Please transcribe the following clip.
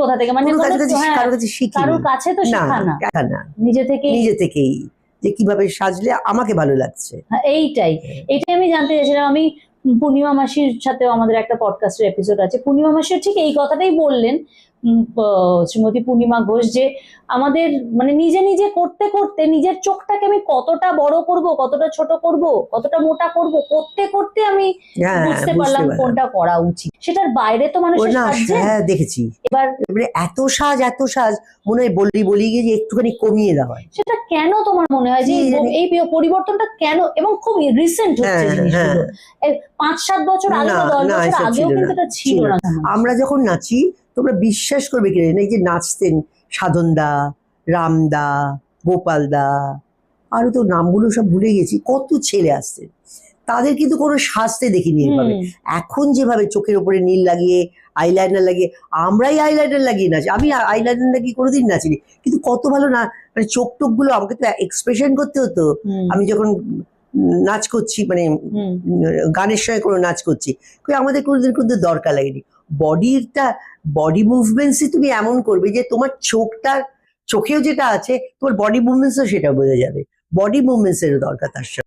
কোথা থেকে, মানে কারোর কাছে শিখি কারোর কাছে তো শেখা না, নিজে থেকেই যে কিভাবে সাজলে আমাকে ভালো লাগছে। এইটাই আমি জানতে চাইছিলাম। আমি পূর্ণিমা মাসির সাথেও আমাদের একটা পডকাস্টের এপিসোড আছে, পূর্ণিমা মাসিও ঠিক এই কথাটাই বললেন, শ্রীমতী পূর্ণিমা ঘোষ, যে আমাদের মানে নিজে নিজে করতে করতে নিজের চোখটাকে আমি কতটা বড় করব, কতটা ছোট করব, কতটা মোটা করব, করতে করতে আমি বুঝতে পারলাম কোনটা করা উচিত। সেটার বাইরে তো মানুষের সাজছে। হ্যাঁ দেখেছি, এবার এত সাজ মনে হয় বলি গিয়ে যে একটুখানি কমিয়ে দেওয়া হয়। সেটা কেন তোমার মনে হয় যে এই পরিবর্তনটা কেন, এবং খুব রিসেন্ট হচ্ছে জিনিসগুলো? 5-7 বছর আগে বা 10 বছর আগেও কিন্তু এটা ছিল না। আমরা যখন নাচি, তোমরা বিশ্বাস করবে কি না, এই যে নাচতেন সাধনদা, রামদা, গোপালদা, আরো তো নামগুলো সব ভুলে গেছি, কত ছেলে আসতেন, তাদের কিন্তু কোনো সাজতে দেখিনি এভাবে। এখন যেভাবে চোখের উপরে নীল লাগিয়ে, আইলাইনার লাগিয়ে, আমরাই আইলাইনার লাগিয়ে নাচি, আমি আইলাইনার লাগিয়ে কোনোদিন নাচিনি, কিন্তু কত ভালো না, মানে চোখ টোক গুলো আমাকে তো এক্সপ্রেশন করতে হতো। আমি যখন নাচ করছি, মানে গানের সঙ্গে কোনো নাচ করছি, আমাদের কোনোদিন কিন্তু দরকার লাগেনি। বডি মুভমেন্টসই তুমি এমন করবে যে তোমার চোখেও যেটা আছে, তোমার বডি মুভমেন্টসও সেটা বোঝা যাবে। বডি মুভমেন্টস এর দরকার তার সাথে।